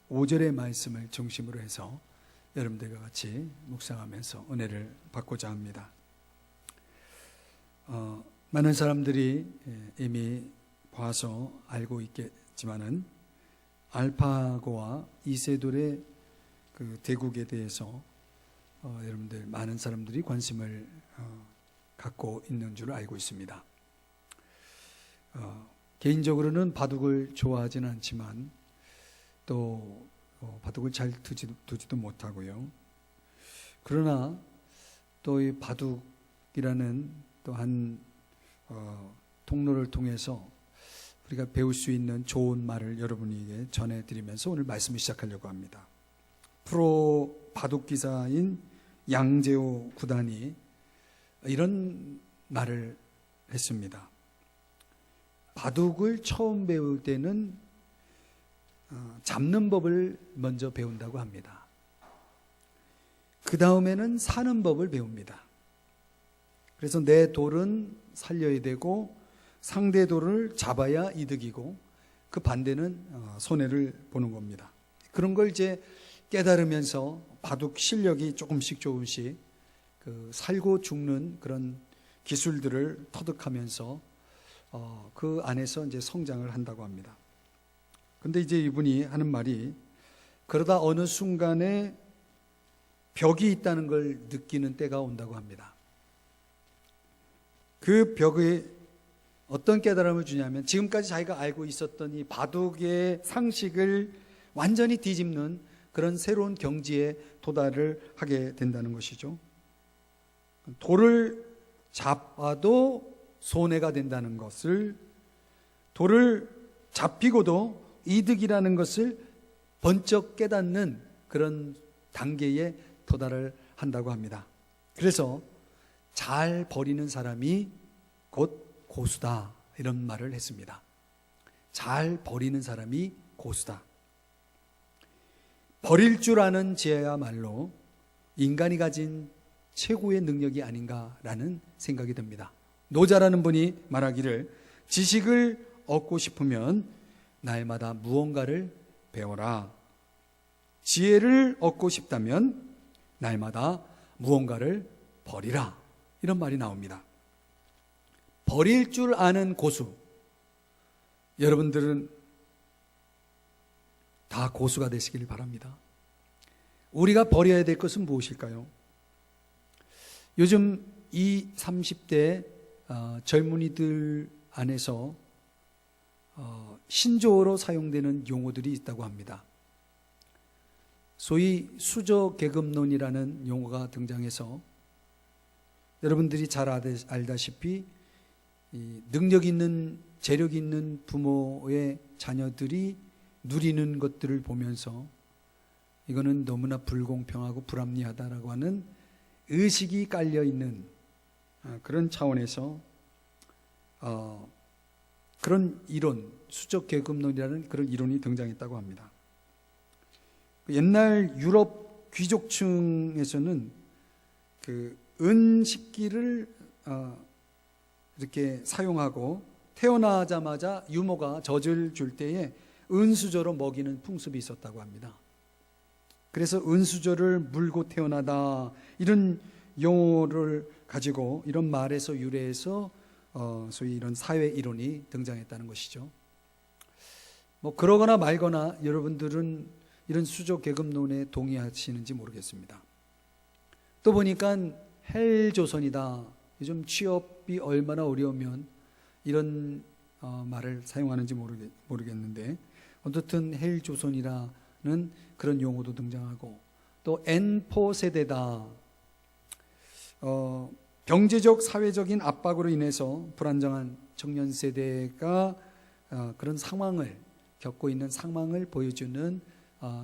5절의 말씀을 중심으로 해서 여러분들과 같이 묵상하면서 은혜를 받고자 합니다. 많은 사람들이 이미 봐서 알고 있겠지만은 알파고와 이세돌의 그 대국에 대해서 여러분들 많은 사람들이 관심을 갖고 있는 줄 알고 있습니다. 개인적으로는 바둑을 좋아하지는 않지만 또 바둑을 잘 두지도 못하고요. 그러나 또 이 바둑이라는 또한 통로를 통해서 우리가 배울 수 있는 좋은 말을 여러분에게 전해드리면서 오늘 말씀을 시작하려고 합니다. 프로 바둑 기사인 양재호 구단이 이런 말을 했습니다. 바둑을 처음 배울 때는 잡는 법을 먼저 배운다고 합니다. 그 다음에는 사는 법을 배웁니다. 그래서 내 돌은 살려야 되고 상대 돌을 잡아야 이득이고 그 반대는 손해를 보는 겁니다. 그런 걸 이제 깨달으면서 바둑 실력이 조금씩 그 살고 죽는 그런 기술들을 터득하면서 그 안에서 이제 성장을 한다고 합니다. 근데 이제 이분이 하는 말이 그러다 어느 순간에 벽이 있다는 걸 느끼는 때가 온다고 합니다. 그 벽에 어떤 깨달음을 주냐면 지금까지 자기가 알고 있었던 이 바둑의 상식을 완전히 뒤집는 그런 새로운 경지에 도달을 하게 된다는 것이죠. 돌을 잡아도 손해가 된다는 것을, 돌을 잡히고도 이득이라는 것을 번쩍 깨닫는 그런 단계에 도달을 한다고 합니다. 그래서 잘 버리는 사람이 곧 고수다, 이런 말을 했습니다. 잘 버리는 사람이 고수다. 버릴 줄 아는 지혜야말로 인간이 가진 최고의 능력이 아닌가라는 생각이 듭니다. 노자라는 분이 말하기를 지식을 얻고 싶으면 날마다 무언가를 배워라. 지혜를 얻고 싶다면 날마다 무언가를 버리라. 이런 말이 나옵니다. 버릴 줄 아는 고수. 여러분들은 다 고수가 되시길 바랍니다. 우리가 버려야 될 것은 무엇일까요? 요즘 20, 30대 젊은이들 안에서 신조어로 사용되는 용어들이 있다고 합니다. 소위 수저계급론이라는 용어가 등장해서 여러분들이 잘 알다시피 능력 있는, 재력 있는 부모의 자녀들이 누리는 것들을 보면서 이거는 너무나 불공평하고 불합리하다라고 하는 의식이 깔려있는 그런 차원에서 그런 이론, 수저계급론이라는 그런 이론이 등장했다고 합니다. 옛날 유럽 귀족층에서는 그 은식기를 이렇게 사용하고 태어나자마자 유모가 젖을 줄 때에 은수저로 먹이는 풍습이 있었다고 합니다. 그래서 은수저를 물고 태어나다, 이런 용어를 가지고 이런 말에서 유래해서 소위 이런 사회 이론이 등장했다는 것이죠. 뭐 그러거나 말거나 여러분들은 이런 수저계급론에 동의하시는지 모르겠습니다. 또 보니까 헬조선이다. 요즘 취업이 얼마나 어려우면 이런 말을 사용하는지 모르겠는데 어쨌든 헬조선이라는 그런 용어도 등장하고, 또 N4 세대다. 경제적 사회적인 압박으로 인해서 불안정한 청년 세대가 그런 상황을 겪고 있는 상황을 보여주는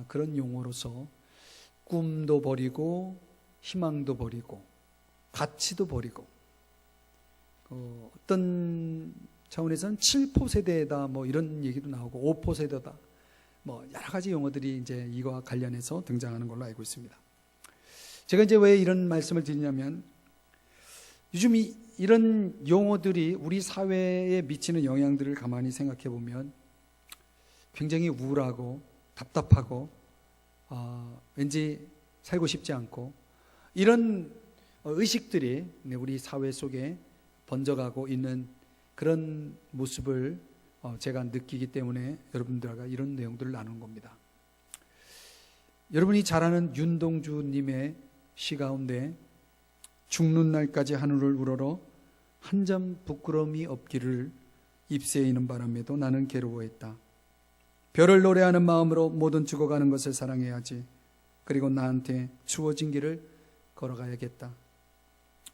그런 용어로서 꿈도 버리고 희망도 버리고 가치도 버리고, 어떤 차원에서는 7포 세대다, 뭐 이런 얘기도 나오고 5포 세대다, 뭐 여러 가지 용어들이 이제 이거와 관련해서 등장하는 걸로 알고 있습니다. 제가 이제 왜 이런 말씀을 드리냐면 요즘 이런 용어들이 우리 사회에 미치는 영향들을 가만히 생각해 보면 굉장히 우울하고 답답하고 왠지 살고 싶지 않고 이런 의식들이 우리 사회 속에 번져가고 있는 그런 모습을 제가 느끼기 때문에 여러분들과 이런 내용들을 나누는 겁니다. 여러분이 잘 아는 윤동주님의 시 가운데 죽는 날까지 하늘을 우러러 한 점 부끄러움이 없기를 잎새에 있는 바람에도 나는 괴로워했다. 별을 노래하는 마음으로 모든 죽어가는 것을 사랑해야지. 그리고 나한테 주어진 길을 걸어가야겠다.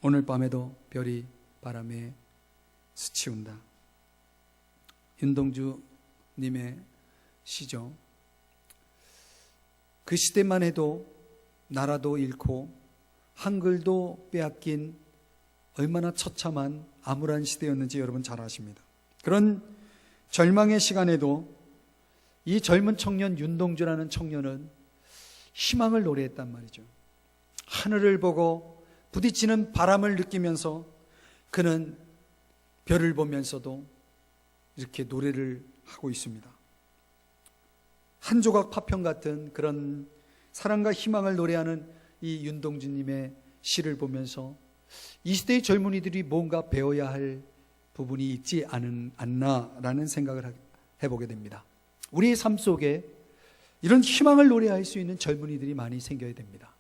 오늘 밤에도 별이 바람에 스치운다. 윤동주님의 시죠. 그 시대만 해도 나라도 잃고 한글도 빼앗긴 얼마나 처참한 암울한 시대였는지 여러분 잘 아십니다. 그런 절망의 시간에도 이 젊은 청년 윤동주라는 청년은 희망을 노래했단 말이죠. 하늘을 보고 부딪히는 바람을 느끼면서 그는 별을 보면서도 이렇게 노래를 하고 있습니다. 한 조각 파편 같은 그런 사랑과 희망을 노래하는 이 윤동주님의 시를 보면서 이 시대의 젊은이들이 뭔가 배워야 할 부분이 있지 않나라는 생각을 해보게 됩니다. 우리의 삶 속에 이런 희망을 노래할 수 있는 젊은이들이 많이 생겨야 됩니다.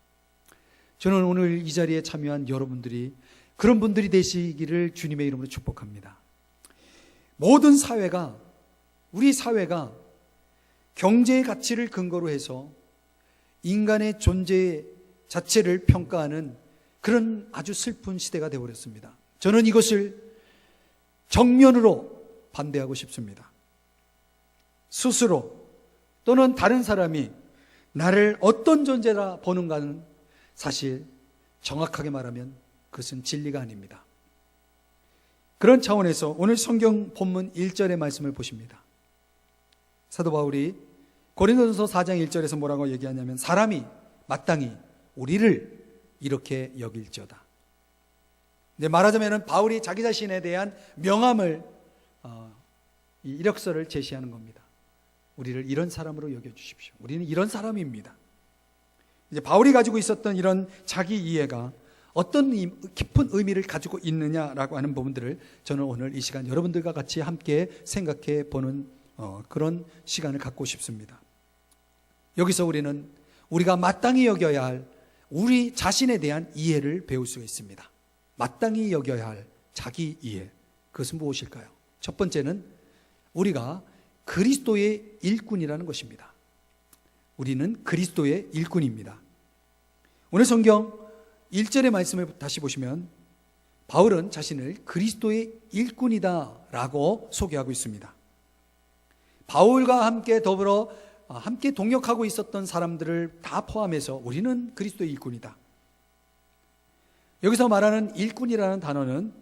저는 오늘 이 자리에 참여한 여러분들이 그런 분들이 되시기를 주님의 이름으로 축복합니다. 모든 사회가, 우리 사회가 경제의 가치를 근거로 해서 인간의 존재 자체를 평가하는 그런 아주 슬픈 시대가 되어버렸습니다. 저는 이것을 정면으로 반대하고 싶습니다. 스스로 또는 다른 사람이 나를 어떤 존재라 보는가는 사실 정확하게 말하면 그것은 진리가 아닙니다. 그런 차원에서 오늘 성경 본문 1절의 말씀을 보십니다. 사도 바울이 고린도전서 4장 1절에서 뭐라고 얘기하냐면 사람이 마땅히 우리를 이렇게 여길지어다. 말하자면 바울이 자기 자신에 대한 명함을 이 이력서를 제시하는 겁니다. 우리를 이런 사람으로 여겨주십시오. 우리는 이런 사람입니다. 이제 바울이 가지고 있었던 이런 자기 이해가 어떤 깊은 의미를 가지고 있느냐라고 하는 부분들을 저는 오늘 이 시간 여러분들과 같이 함께 생각해 보는 그런 시간을 갖고 싶습니다. 여기서 우리는 우리가 마땅히 여겨야 할 우리 자신에 대한 이해를 배울 수가 있습니다. 마땅히 여겨야 할 자기 이해, 그것은 무엇일까요? 첫 번째는 우리가 그리스도의 일꾼이라는 것입니다. 우리는 그리스도의 일꾼입니다. 오늘 성경 1절의 말씀을 다시 보시면 바울은 자신을 그리스도의 일꾼이다라고 소개하고 있습니다. 바울과 함께 더불어 함께 동역하고 있었던 사람들을 다 포함해서 우리는 그리스도의 일꾼이다. 여기서 말하는 일꾼이라는 단어는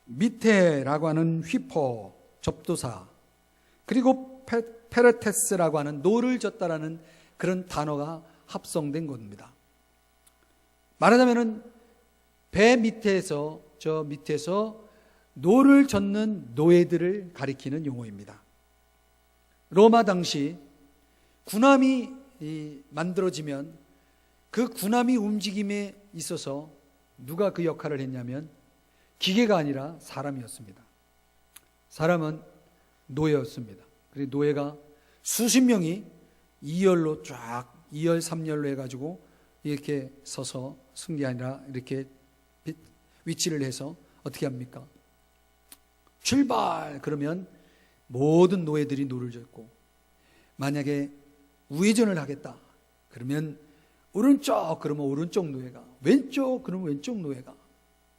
미테라고 하는 휘퍼, 접도사, 그리고 페르테스라고 하는 노를 젓다라는 그런 단어가 합성된 겁니다. 말하자면 배 밑에서 저 밑에서 노를 젓는 노예들을 가리키는 용어입니다. 로마 당시 군함이 만들어지면 그 군함이 움직임에 있어서 누가 그 역할을 했냐면 기계가 아니라 사람이었습니다. 사람은 노예였습니다. 그리고 노예가 수십 명이 2열로 쫙 2열 3열로 해가지고 이렇게 서서 승리 아니라 이렇게 위치를 해서 어떻게 합니까? 출발! 그러면 모든 노예들이 노를 젓고 만약에 우회전을 하겠다 그러면 오른쪽 그러면 오른쪽 노예가, 왼쪽 그러면 왼쪽 노예가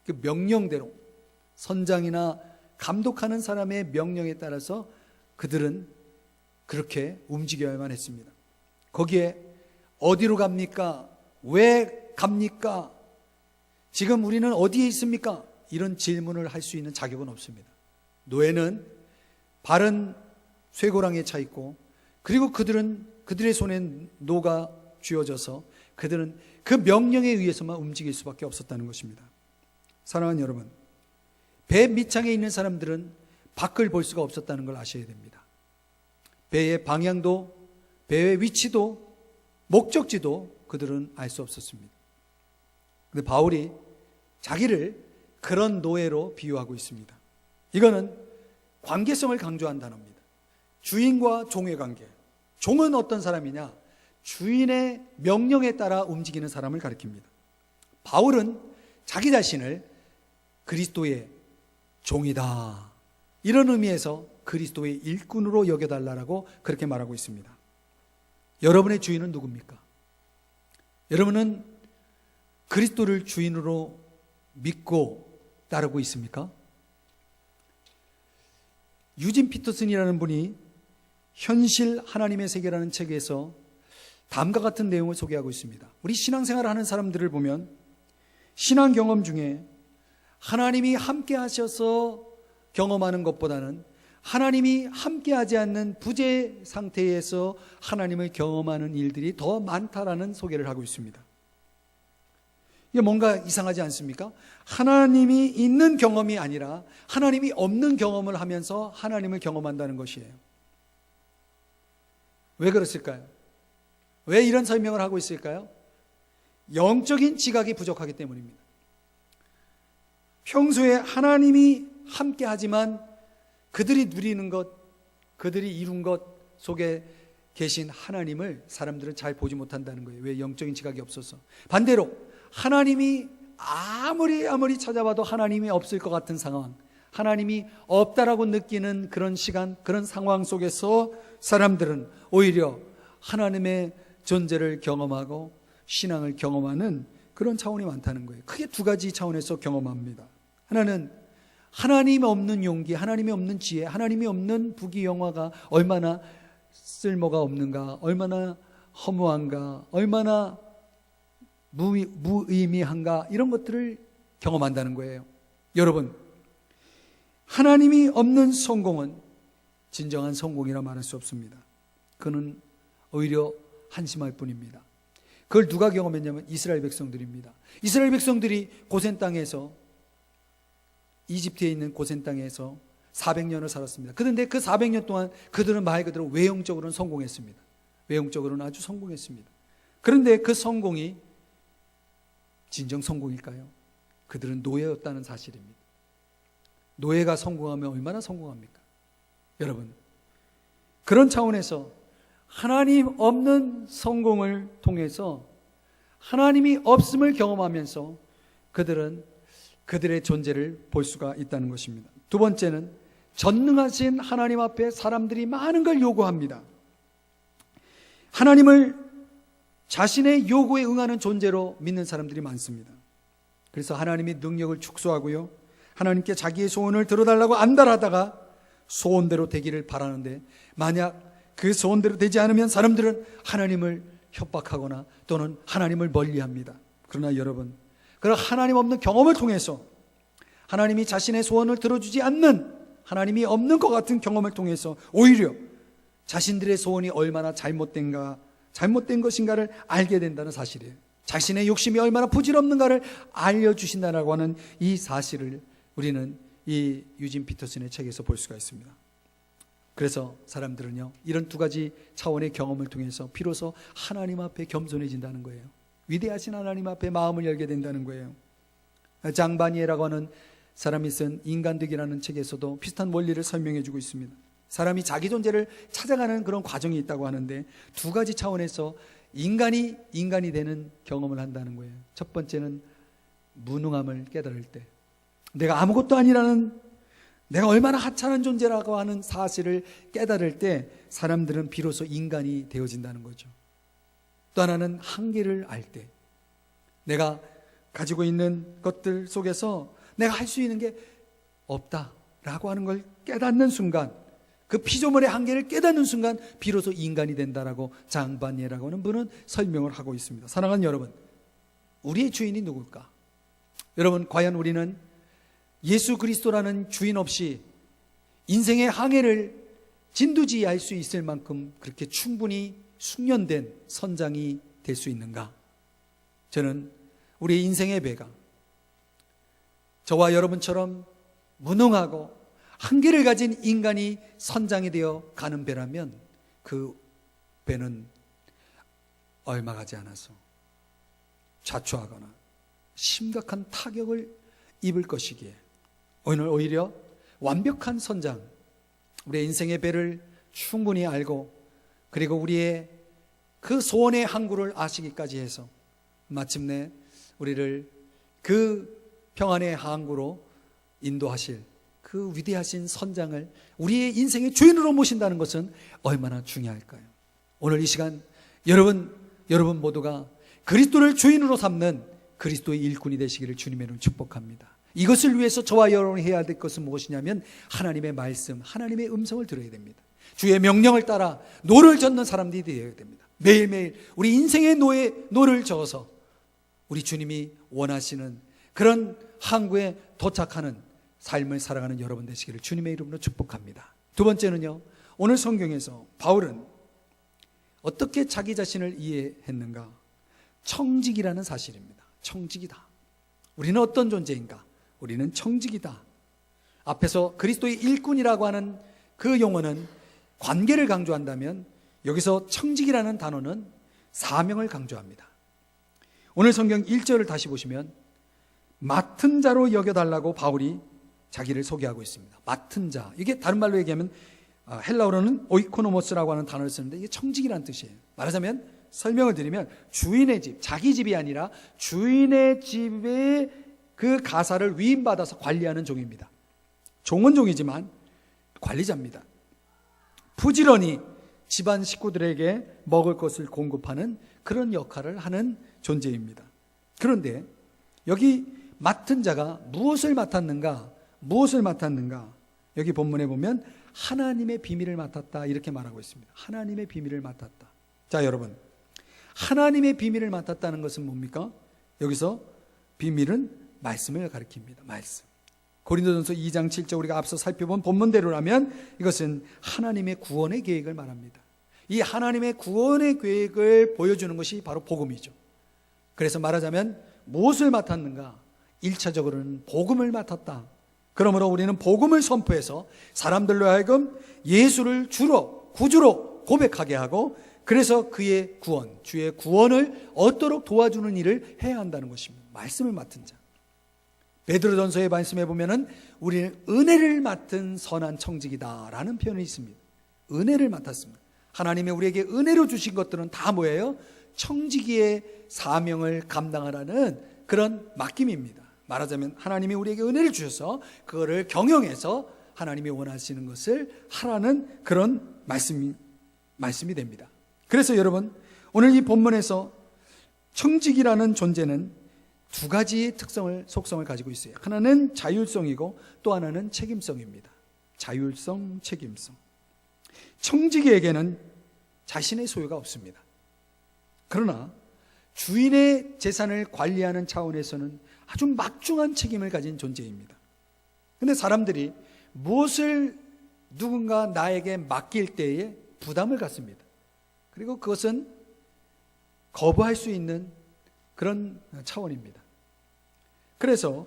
그 명령대로 선장이나 감독하는 사람의 명령에 따라서 그들은 그렇게 움직여야만 했습니다. 거기에 어디로 갑니까? 왜 갑니까? 지금 우리는 어디에 있습니까? 이런 질문을 할 수 있는 자격은 없습니다. 노예는 발은 쇠고랑에 차 있고 그리고 그들의 손에 노가 쥐어져서 그들은 그 명령에 의해서만 움직일 수밖에 없었다는 것입니다. 사랑하는 여러분, 배 밑창에 있는 사람들은 밖을 볼 수가 없었다는 걸 아셔야 됩니다. 배의 방향도 배의 위치도 목적지도 그들은 알 수 없었습니다. 근데 바울이 자기를 그런 노예로 비유하고 있습니다. 이거는 관계성을 강조한 단어입니다. 주인과 종의 관계. 종은 어떤 사람이냐? 주인의 명령에 따라 움직이는 사람을 가리킵니다. 바울은 자기 자신을 그리스도의 종이다, 이런 의미에서 그리스도의 일꾼으로 여겨달라고 그렇게 말하고 있습니다. 여러분의 주인은 누굽니까? 여러분은 그리스도를 주인으로 믿고 따르고 있습니까? 유진 피터슨이라는 분이 현실 하나님의 세계라는 책에서 다음과 같은 내용을 소개하고 있습니다. 우리 신앙생활을 하는 사람들을 보면 신앙 경험 중에 하나님이 함께 하셔서 경험하는 것보다는 하나님이 함께하지 않는 부재 상태에서 하나님을 경험하는 일들이 더 많다라는 소개를 하고 있습니다. 이게 뭔가 이상하지 않습니까? 하나님이 있는 경험이 아니라 하나님이 없는 경험을 하면서 하나님을 경험한다는 것이에요. 왜 그랬을까요? 왜 이런 설명을 하고 있을까요? 영적인 지각이 부족하기 때문입니다. 평소에 하나님이 함께하지만 그들이 누리는 것, 그들이 이룬 것 속에 계신 하나님을 사람들은 잘 보지 못한다는 거예요. 왜? 영적인 지각이 없어서. 반대로 하나님이 아무리 찾아봐도 하나님이 없을 것 같은 상황, 하나님이 없다라고 느끼는 그런 시간, 그런 상황 속에서 사람들은 오히려 하나님의 존재를 경험하고 신앙을 경험하는 그런 차원이 많다는 거예요. 크게 두 가지 차원에서 경험합니다. 하나는 하나님이 없는 용기, 하나님이 없는 지혜, 하나님이 없는 부귀영화가 얼마나 쓸모가 없는가, 얼마나 허무한가, 얼마나 무의미한가, 이런 것들을 경험한다는 거예요. 여러분, 하나님이 없는 성공은 진정한 성공이라 말할 수 없습니다. 그는 오히려 한심할 뿐입니다. 그걸 누가 경험했냐면 이스라엘 백성들입니다. 이스라엘 백성들이 고센 땅에서, 이집트에 있는 고센 땅에서 400년을 살았습니다. 그런데 그 400년 동안 그들은 말 그대로 외형적으로는 성공했습니다. 외형적으로는 아주 성공했습니다. 그런데 그 성공이 진정 성공일까요? 그들은 노예였다는 사실입니다. 노예가 성공하면 얼마나 성공합니까? 여러분, 그런 차원에서 하나님 없는 성공을 통해서 하나님이 없음을 경험하면서 그들은 그들의 존재를 볼 수가 있다는 것입니다. 두 번째는 전능하신 하나님 앞에 사람들이 많은 걸 요구합니다. 하나님을 자신의 요구에 응하는 존재로 믿는 사람들이 많습니다. 그래서 하나님의 능력을 축소하고요, 하나님께 자기의 소원을 들어달라고 안달하다가 소원대로 되기를 바라는데, 만약 그 소원대로 되지 않으면 사람들은 하나님을 협박하거나 또는 하나님을 멀리합니다. 그러나 여러분, 그런 하나님 없는 경험을 통해서, 하나님이 자신의 소원을 들어주지 않는, 하나님이 없는 것 같은 경험을 통해서 오히려 자신들의 소원이 얼마나 잘못된 것인가를 알게 된다는 사실이에요. 자신의 욕심이 얼마나 부질없는가를 알려주신다라고 하는 이 사실을 우리는 이 유진 피터슨의 책에서 볼 수가 있습니다. 그래서 사람들은요, 이런 두 가지 차원의 경험을 통해서 비로소 하나님 앞에 겸손해진다는 거예요. 위대하신 하나님 앞에 마음을 열게 된다는 거예요. 장바니에라고 하는 사람이 쓴 인간득이라는 책에서도 비슷한 원리를 설명해 주고 있습니다. 사람이 자기 존재를 찾아가는 그런 과정이 있다고 하는데, 두 가지 차원에서 인간이 되는 경험을 한다는 거예요. 첫 번째는 무능함을 깨달을 때, 내가 아무것도 아니라는, 내가 얼마나 하찮은 존재라고 하는 사실을 깨달을 때 사람들은 비로소 인간이 되어진다는 거죠. 또 하나는 한계를 알 때, 내가 가지고 있는 것들 속에서 내가 할 수 있는 게 없다라고 하는 걸 깨닫는 순간, 그 피조물의 한계를 깨닫는 순간 비로소 인간이 된다라고 장바니에라고 하는 분은 설명을 하고 있습니다. 사랑하는 여러분, 우리의 주인이 누굴까? 여러분, 과연 우리는 예수 그리스도라는 주인 없이 인생의 항해를 진두지휘할 수 있을 만큼 그렇게 충분히 숙련된 선장이 될 수 있는가? 저는 우리 인생의 배가 저와 여러분처럼 무능하고 한계를 가진 인간이 선장이 되어 가는 배라면 그 배는 얼마 가지 않아서 자초하거나 심각한 타격을 입을 것이기에 오늘 오히려 완벽한 선장, 우리의 인생의 배를 충분히 알고 그리고 우리의 그 소원의 항구를 아시기까지 해서 마침내 우리를 그 평안의 항구로 인도하실 그 위대하신 선장을 우리의 인생의 주인으로 모신다는 것은 얼마나 중요할까요? 오늘 이 시간 여러분 모두가 그리스도를 주인으로 삼는 그리스도의 일꾼이 되시기를 주님의 이름으로 축복합니다. 이것을 위해서 저와 여러분이 해야 될 것은 무엇이냐면 하나님의 말씀, 하나님의 음성을 들어야 됩니다. 주의 명령을 따라 노를 젓는 사람들이 되어야 됩니다. 매일매일 우리 인생의 노를 저어서 우리 주님이 원하시는 그런 항구에 도착하는 삶을 살아가는 여러분 되시기를 주님의 이름으로 축복합니다. 두 번째는요, 오늘 성경에서 바울은 어떻게 자기 자신을 이해했는가? 청직이라는 사실입니다. 청직이다. 우리는 어떤 존재인가? 우리는 청직이다. 앞에서 그리스도의 일꾼이라고 하는 그 용어는 관계를 강조한다면 여기서 청직이라는 단어는 사명을 강조합니다. 오늘 성경 1절을 다시 보시면 맡은 자로 여겨달라고 바울이 자기를 소개하고 있습니다. 맡은 자, 이게 다른 말로 얘기하면 헬라어로는 오이코노모스라고 하는 단어를 쓰는데 이게 청직이라는 뜻이에요. 말하자면 설명을 드리면 주인의 집, 자기 집이 아니라 주인의 집의 그 가사를 위임받아서 관리하는 종입니다. 종은 종이지만 관리자입니다. 부지런히 집안 식구들에게 먹을 것을 공급하는 그런 역할을 하는 존재입니다. 그런데 여기 맡은 자가 무엇을 맡았는가? 여기 본문에 보면 하나님의 비밀을 맡았다 이렇게 말하고 있습니다. 하나님의 비밀을 맡았다. 자, 여러분, 하나님의 비밀을 맡았다는 것은 뭡니까? 여기서 비밀은 말씀을 가리킵니다. 말씀. 고린도전서 2장 7절 우리가 앞서 살펴본 본문대로라면 이것은 하나님의 구원의 계획을 말합니다. 이 하나님의 구원의 계획을 보여주는 것이 바로 복음이죠. 그래서 말하자면 무엇을 맡았는가? 1차적으로는 복음을 맡았다. 그러므로 우리는 복음을 선포해서 사람들로 하여금 예수를 주로 구주로 고백하게 하고 그래서 그의 구원, 주의 구원을 얻도록 도와주는 일을 해야 한다는 것입니다. 말씀을 맡은 자. 베드로전서의 말씀에 보면은 우리는 은혜를 맡은 선한 청직이다라는 표현이 있습니다. 은혜를 맡았습니다. 하나님이 우리에게 은혜로 주신 것들은 다 뭐예요? 청지기의 사명을 감당하라는 그런 맡김입니다. 말하자면 하나님이 우리에게 은혜를 주셔서 그거를 경영해서 하나님이 원하시는 것을 하라는 그런 말씀이 됩니다. 그래서 여러분, 오늘 이 본문에서 청직이라는 존재는 두 가지의 속성을 가지고 있어요. 하나는 자율성이고 또 하나는 책임성입니다. 자율성, 책임성. 청지기에게는 자신의 소유가 없습니다. 그러나 주인의 재산을 관리하는 차원에서는 아주 막중한 책임을 가진 존재입니다. 그런데 사람들이 무엇을 누군가 나에게 맡길 때에 부담을 갖습니다. 그리고 그것은 거부할 수 있는 그런 차원입니다. 그래서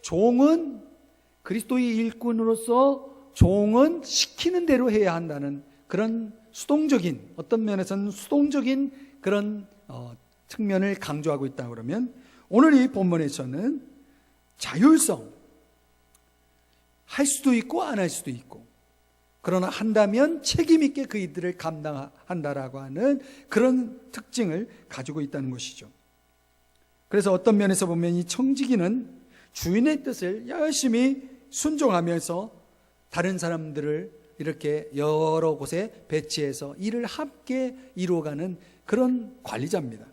종은 그리스도의 일꾼으로서 종은 시키는 대로 해야 한다는 그런 수동적인, 어떤 면에서는 수동적인 그런 측면을 강조하고 있다 그러면 오늘 이 본문에서는 자율성, 할 수도 있고 안 할 수도 있고 그러나 한다면 책임 있게 그 일들을 감당한다라고 하는 그런 특징을 가지고 있다는 것이죠. 그래서 어떤 면에서 보면 이 청지기는 주인의 뜻을 열심히 순종하면서 다른 사람들을 이렇게 여러 곳에 배치해서 일을 함께 이루어가는 그런 관리자입니다.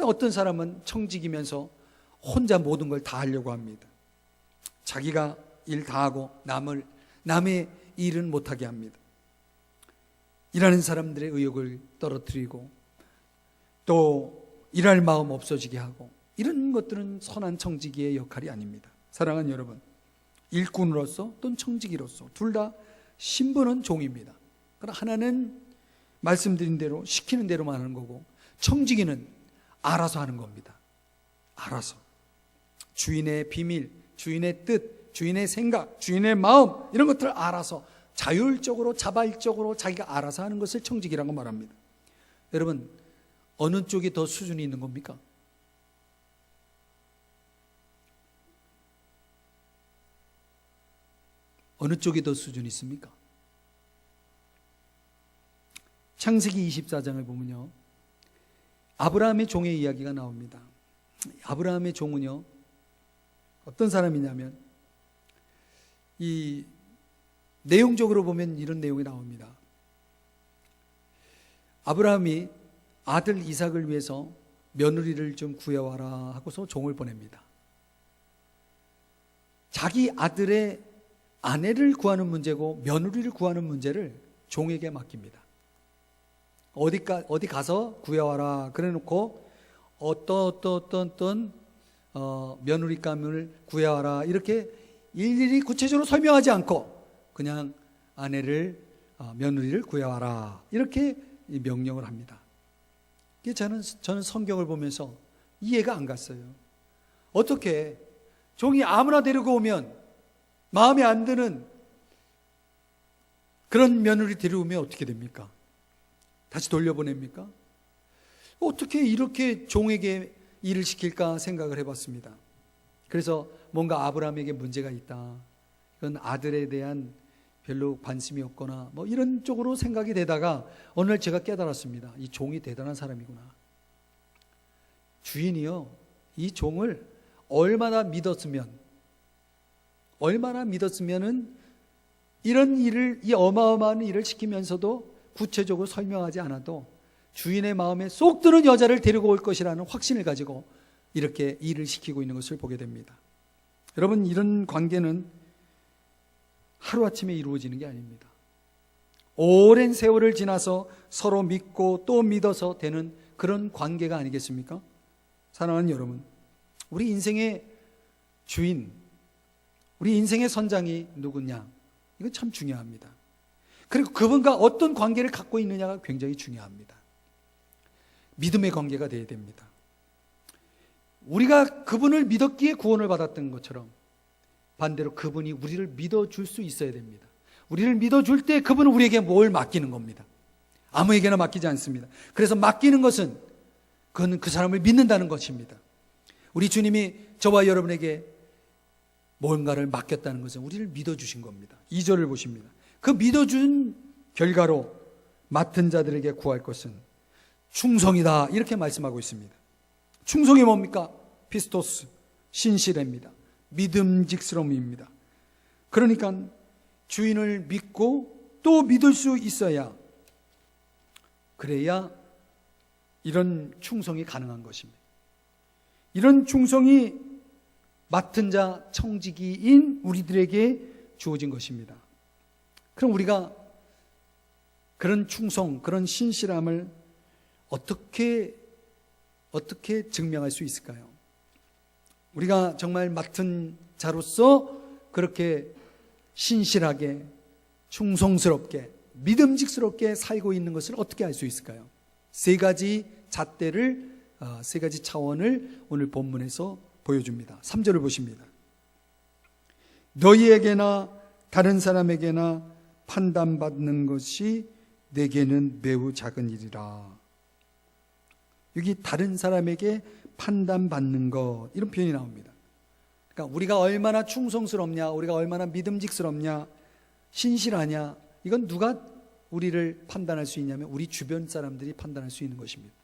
어떤 사람은 청직이면서 혼자 모든 걸 다 하려고 합니다. 자기가 일 다 하고 남의 일은 못하게 합니다. 일하는 사람들의 의욕을 떨어뜨리고 또 일할 마음 없어지게 하고 이런 것들은 선한 청지기의 역할이 아닙니다. 사랑하는 여러분, 일꾼으로서 또는 청지기로서 둘 다 신분은 종입니다. 그러나 하나는 말씀드린 대로 시키는 대로만 하는 거고 청지기는 알아서 하는 겁니다. 알아서 주인의 비밀, 주인의 뜻, 주인의 생각, 주인의 마음 이런 것들을 알아서 자율적으로 자발적으로 자기가 알아서 하는 것을 청직이라고 말합니다. 여러분, 어느 쪽이 더 수준이 있는 겁니까? 어느 쪽이 더 수준이 있습니까? 창세기 24장을 보면요, 아브라함의 종의 이야기가 나옵니다. 아브라함의 종은요, 어떤 사람이냐면, 이 내용적으로 보면 이런 내용이 나옵니다. 아브라함이 아들 이삭을 위해서 며느리를 좀 구해와라 하고서 종을 보냅니다. 자기 아들의 아내를 구하는 문제고 며느리를 구하는 문제를 종에게 맡깁니다. 어디 가서 구해와라 그래 놓고 어떤 며느리감을 구해와라 이렇게 일일이 구체적으로 설명하지 않고 그냥 며느리를 구해와라 이렇게 명령을 합니다. 저는 성경을 보면서 이해가 안 갔어요. 어떻게 종이 아무나 데리고 오면 마음에 안 드는 그런 며느리 데려오면 어떻게 됩니까? 다시 돌려보냅니까? 어떻게 이렇게 종에게 일을 시킬까 생각을 해봤습니다. 그래서 뭔가 아브라함에게 문제가 있다. 이건 아들에 대한 별로 관심이 없거나 뭐 이런 쪽으로 생각이 되다가 어느 날 제가 깨달았습니다. 이 종이 대단한 사람이구나. 주인이요, 이 종을 얼마나 믿었으면은 이런 일을, 이 어마어마한 일을 시키면서도 구체적으로 설명하지 않아도 주인의 마음에 쏙 드는 여자를 데리고 올 것이라는 확신을 가지고 이렇게 일을 시키고 있는 것을 보게 됩니다. 여러분, 이런 관계는 하루아침에 이루어지는 게 아닙니다. 오랜 세월을 지나서 서로 믿고 또 믿어서 되는 그런 관계가 아니겠습니까? 사랑하는 여러분, 우리 인생의 주인, 우리 인생의 선장이 누구냐? 이건 참 중요합니다. 그리고 그분과 어떤 관계를 갖고 있느냐가 굉장히 중요합니다. 믿음의 관계가 되어야 됩니다. 우리가 그분을 믿었기에 구원을 받았던 것처럼 반대로 그분이 우리를 믿어줄 수 있어야 됩니다. 우리를 믿어줄 때 그분은 우리에게 뭘 맡기는 겁니다. 아무에게나 맡기지 않습니다. 그래서 맡기는 것은 그건 그 사람을 믿는다는 것입니다. 우리 주님이 저와 여러분에게 뭔가를 맡겼다는 것은 우리를 믿어주신 겁니다. 2절을 보십니다. 그 믿어준 결과로 맡은 자들에게 구할 것은 충성이다 이렇게 말씀하고 있습니다. 충성이 뭡니까? 피스토스, 신실입니다. 믿음직스러움입니다. 그러니까 주인을 믿고 또 믿을 수 있어야, 그래야 이런 충성이 가능한 것입니다. 이런 충성이 맡은 자 청지기인 우리들에게 주어진 것입니다. 그럼 우리가 그런 충성, 그런 신실함을 어떻게 증명할 수 있을까요? 우리가 정말 맡은 자로서 그렇게 신실하게, 충성스럽게, 믿음직스럽게 살고 있는 것을 어떻게 알 수 있을까요? 세 가지 차원을 오늘 본문에서 보여줍니다. 3절을 보십니다. 너희에게나 다른 사람에게나 판단받는 것이 내게는 매우 작은 일이라. 여기 다른 사람에게 판단받는 것, 이런 표현이 나옵니다. 그러니까 우리가 얼마나 충성스럽냐, 우리가 얼마나 믿음직스럽냐, 신실하냐, 이건 누가 우리를 판단할 수 있냐면 우리 주변 사람들이 판단할 수 있는 것입니다.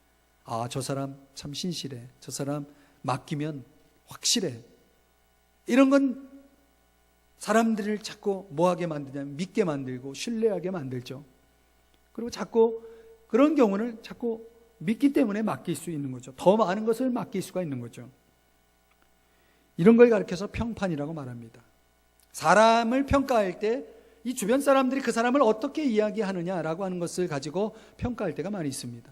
아, 저 사람 참 신실해, 저 사람 맡기면 확실해. 이런 건 사람들을 자꾸 뭐하게 만드냐면 믿게 만들고 신뢰하게 만들죠. 그리고 자꾸 그런 경우는 자꾸 믿기 때문에 맡길 수 있는 거죠. 더 많은 것을 맡길 수가 있는 거죠. 이런 걸 가르쳐서 평판이라고 말합니다. 사람을 평가할 때 이 주변 사람들이 그 사람을 어떻게 이야기하느냐라고 하는 것을 가지고 평가할 때가 많이 있습니다.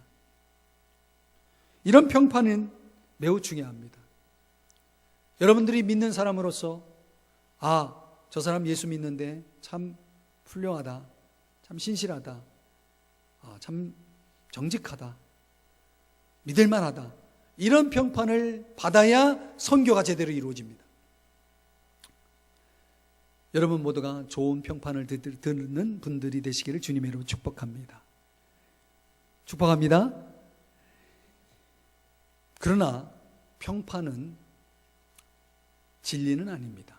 이런 평판은 매우 중요합니다. 여러분들이 믿는 사람으로서 아, 저 사람 예수 믿는데 참 훌륭하다, 참 신실하다, 참 정직하다, 믿을만하다, 이런 평판을 받아야 선교가 제대로 이루어집니다. 여러분 모두가 좋은 평판을 듣는 분들이 되시기를 주님의 이름으로 축복합니다. 축복합니다. 그러나 평판은 진리는 아닙니다.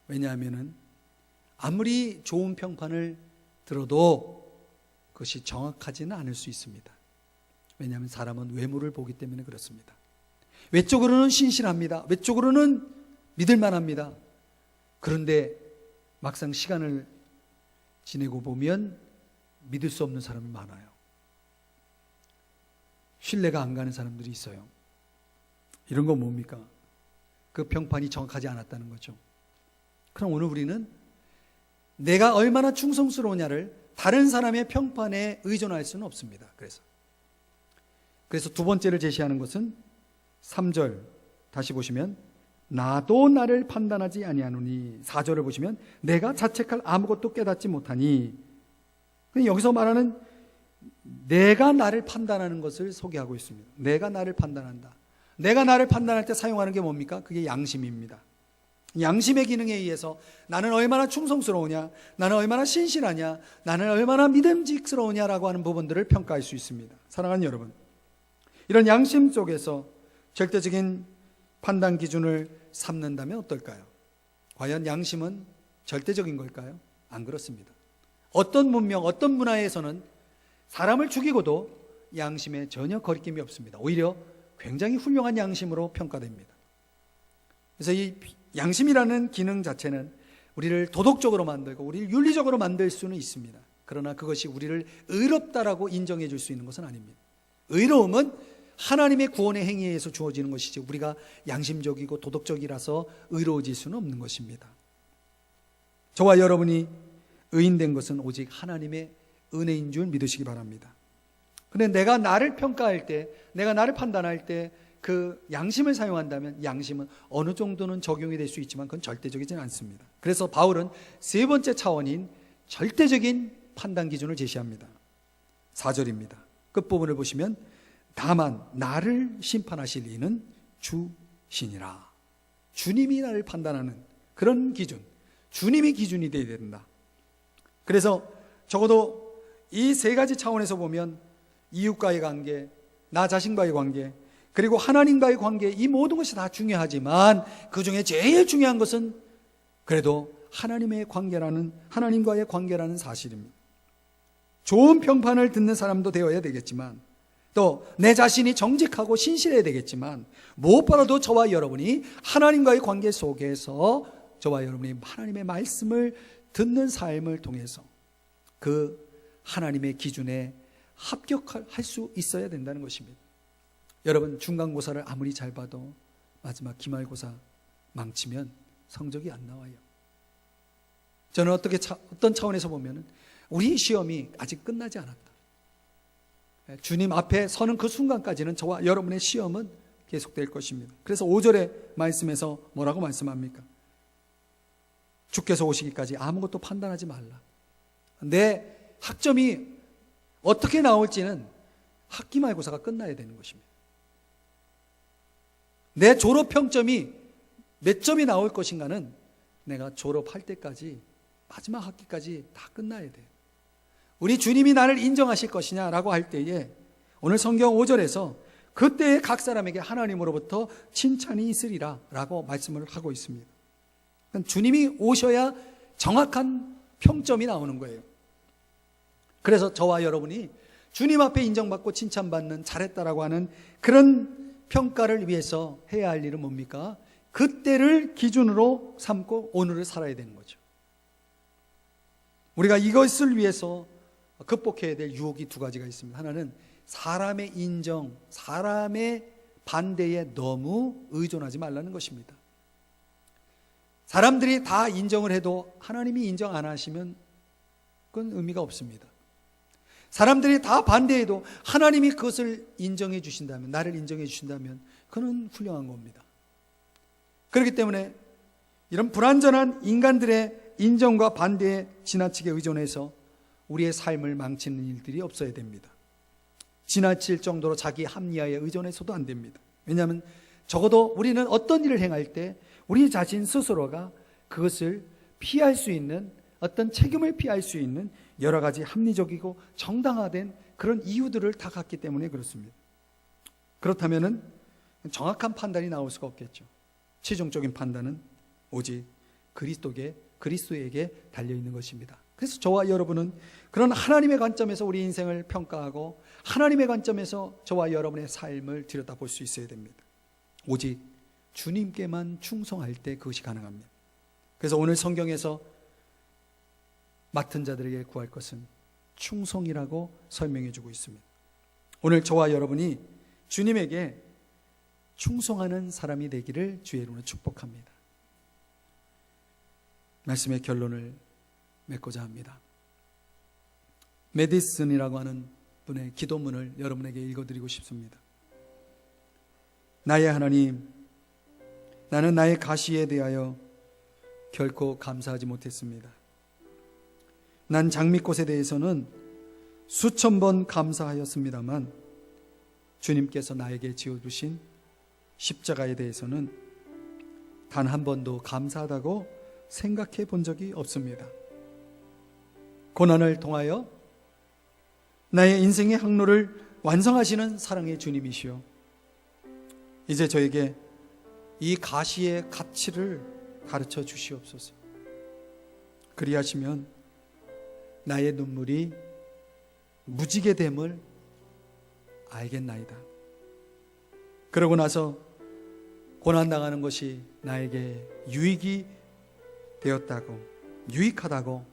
왜냐하면 아무리 좋은 평판을 들어도 그것이 정확하지는 않을 수 있습니다. 왜냐하면 사람은 외모를 보기 때문에 그렇습니다. 외적으로는 신실합니다. 외적으로는 믿을만합니다. 그런데 막상 시간을 지내고 보면 믿을 수 없는 사람이 많아요. 신뢰가 안 가는 사람들이 있어요. 이런 건 뭡니까? 그 평판이 정확하지 않았다는 거죠. 그럼 오늘 우리는 내가 얼마나 충성스러우냐를 다른 사람의 평판에 의존할 수는 없습니다. 그래서 두 번째를 제시하는 것은 3절 다시 보시면 나도 나를 판단하지 아니하노니, 4절을 보시면 내가 자책할 아무것도 깨닫지 못하니. 여기서 말하는 내가 나를 판단하는 것을 소개하고 있습니다. 내가 나를 판단한다. 내가 나를 판단할 때 사용하는 게 뭡니까? 그게 양심입니다. 양심의 기능에 의해서 나는 얼마나 충성스러우냐, 나는 얼마나 신실하냐, 나는 얼마나 믿음직스러우냐라고 하는 부분들을 평가할 수 있습니다. 사랑하는 여러분, 이런 양심 속에서 절대적인 판단 기준을 삼는다면 어떨까요? 과연 양심은 절대적인 걸까요? 안 그렇습니다. 어떤 문명, 어떤 문화에서는 사람을 죽이고도 양심에 전혀 거리낌이 없습니다. 오히려 굉장히 훌륭한 양심으로 평가됩니다. 그래서 이 양심이라는 기능 자체는 우리를 도덕적으로 만들고 우리를 윤리적으로 만들 수는 있습니다. 그러나 그것이 우리를 의롭다라고 인정해 줄 수 있는 것은 아닙니다. 의로움은 하나님의 구원의 행위에 의해서 주어지는 것이지 우리가 양심적이고 도덕적이라서 의로워질 수는 없는 것입니다. 저와 여러분이 의인된 것은 오직 하나님의 은혜인 줄 믿으시기 바랍니다. 그런데 내가 나를 평가할 때, 내가 나를 판단할 때 그 양심을 사용한다면 양심은 어느 정도는 적용이 될 수 있지만 그건 절대적이진 않습니다. 그래서 바울은 세 번째 차원인 절대적인 판단 기준을 제시합니다. 4절입니다. 끝부분을 보시면 다만 나를 심판하실 이는 주시니라. 주님이 나를 판단하는 그런 기준, 주님이 기준이 되어야 된다. 그래서 적어도 이 세 가지 차원에서 보면 이웃과의 관계, 나 자신과의 관계, 그리고 하나님과의 관계, 이 모든 것이 다 중요하지만 그 중에 제일 중요한 것은 그래도 하나님과의 관계라는 사실입니다. 좋은 평판을 듣는 사람도 되어야 되겠지만 또 내 자신이 정직하고 신실해야 되겠지만 무엇보다도 저와 여러분이 하나님과의 관계 속에서 저와 여러분이 하나님의 말씀을 듣는 삶을 통해서 그 하나님의 기준에 합격할 수 있어야 된다는 것입니다. 여러분, 중간고사를 아무리 잘 봐도 마지막 기말고사 망치면 성적이 안 나와요. 저는 어떤 차원에서 보면 우리 시험이 아직 끝나지 않았다. 주님 앞에 서는 그 순간까지는 저와 여러분의 시험은 계속될 것입니다. 그래서 5절의 말씀에서 뭐라고 말씀합니까? 주께서 오시기까지 아무것도 판단하지 말라. 내 학점이 어떻게 나올지는 학기말고사가 끝나야 되는 것입니다. 내 졸업평점이 몇 점이 나올 것인가는 내가 졸업할 때까지 마지막 학기까지 다 끝나야 돼요. 우리 주님이 나를 인정하실 것이냐라고 할 때에 오늘 성경 5절에서 그때에 각 사람에게 하나님으로부터 칭찬이 있으리라 라고 말씀을 하고 있습니다. 주님이 오셔야 정확한 평점이 나오는 거예요. 그래서 저와 여러분이 주님 앞에 인정받고 칭찬받는 잘했다라고 하는 그런 평가를 위해서 해야 할 일은 뭡니까? 그때를 기준으로 삼고 오늘을 살아야 되는 거죠. 우리가 이것을 위해서 극복해야 될 유혹이 두 가지가 있습니다. 하나는 사람의 인정, 사람의 반대에 너무 의존하지 말라는 것입니다. 사람들이 다 인정을 해도 하나님이 인정 안 하시면 그건 의미가 없습니다. 사람들이 다 반대해도 하나님이 그것을 인정해 주신다면, 나를 인정해 주신다면 그건 훌륭한 겁니다. 그렇기 때문에 이런 불완전한 인간들의 인정과 반대에 지나치게 의존해서 우리의 삶을 망치는 일들이 없어야 됩니다. 지나칠 정도로 자기 합리화에 의존해서도 안 됩니다. 왜냐하면 적어도 우리는 어떤 일을 행할 때 우리 자신 스스로가 그것을 피할 수 있는, 어떤 책임을 피할 수 있는 여러 가지 합리적이고 정당화된 그런 이유들을 다 갖기 때문에 그렇습니다. 그렇다면은 정확한 판단이 나올 수가 없겠죠. 최종적인 판단은 오직 그리스도에게 달려있는 것입니다. 그래서 저와 여러분은 그런 하나님의 관점에서 우리 인생을 평가하고 하나님의 관점에서 저와 여러분의 삶을 들여다볼 수 있어야 됩니다. 오직 주님께만 충성할 때 그것이 가능합니다. 그래서 오늘 성경에서 맡은 자들에게 구할 것은 충성이라고 설명해 주고 있습니다. 오늘 저와 여러분이 주님에게 충성하는 사람이 되기를 주의 이름으로 축복합니다. 말씀의 결론을 맺고자 합니다. 메디슨이라고 하는 분의 기도문을 여러분에게 읽어드리고 싶습니다. 나의 하나님, 나는 나의 가시에 대하여 결코 감사하지 못했습니다. 난 장미꽃에 대해서는 수천 번 감사하였습니다만 주님께서 나에게 지어주신 십자가에 대해서는 단 한 번도 감사하다고 생각해 본 적이 없습니다. 고난을 통하여 나의 인생의 항로를 완성하시는 사랑의 주님이시여, 이제 저에게 이 가시의 가치를 가르쳐 주시옵소서. 그리하시면 나의 눈물이 무지개 됨을 알겠나이다. 그러고 나서 고난당하는 것이 나에게 유익이 되었다고, 유익하다고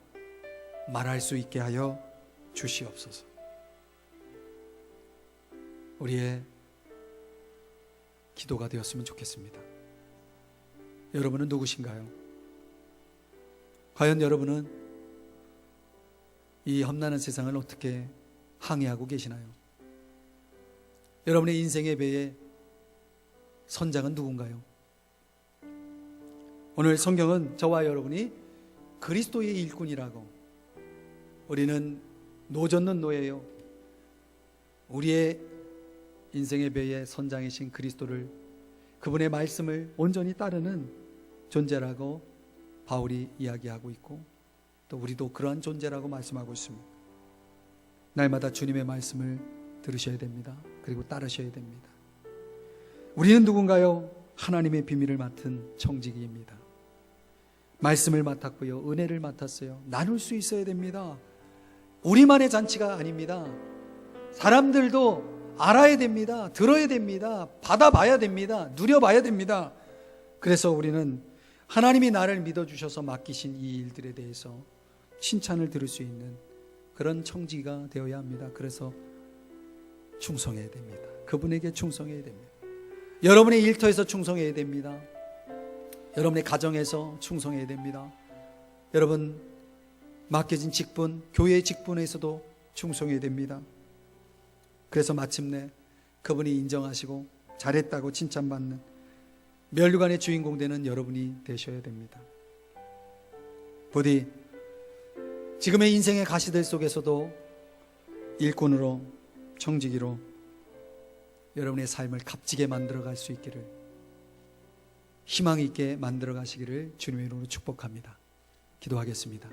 말할 수 있게 하여 주시옵소서. 우리의 기도가 되었으면 좋겠습니다. 여러분은 누구신가요? 과연 여러분은 이 험난한 세상을 어떻게 항해하고 계시나요? 여러분의 인생의 배에 선장은 누군가요? 오늘 성경은 저와 여러분이 그리스도의 일꾼이라고, 우리는 노젓는 노예요. 우리의 인생의 배의 선장이신 그리스도를, 그분의 말씀을 온전히 따르는 존재라고 바울이 이야기하고 있고, 또 우리도 그러한 존재라고 말씀하고 있습니다. 날마다 주님의 말씀을 들으셔야 됩니다. 그리고 따르셔야 됩니다. 우리는 누군가요? 하나님의 비밀을 맡은 청지기입니다. 말씀을 맡았고요, 은혜를 맡았어요. 나눌 수 있어야 됩니다. 우리만의 잔치가 아닙니다. 사람들도 알아야 됩니다. 들어야 됩니다. 받아봐야 됩니다. 누려봐야 됩니다. 그래서 우리는 하나님이 나를 믿어주셔서 맡기신 이 일들에 대해서 칭찬을 들을 수 있는 그런 청지기가 되어야 합니다. 그래서 충성해야 됩니다. 그분에게 충성해야 됩니다. 여러분의 일터에서 충성해야 됩니다. 여러분의 가정에서 충성해야 됩니다. 여러분 맡겨진 직분, 교회의 직분에서도 충성해야 됩니다. 그래서 마침내 그분이 인정하시고 잘했다고 칭찬받는 면류관의 주인공 되는 여러분이 되셔야 됩니다. 부디 지금의 인생의 가시들 속에서도 일꾼으로, 청지기로 여러분의 삶을 값지게 만들어갈 수 있기를, 희망 있게 만들어 가시기를 주님의 이름으로 축복합니다. 기도하겠습니다.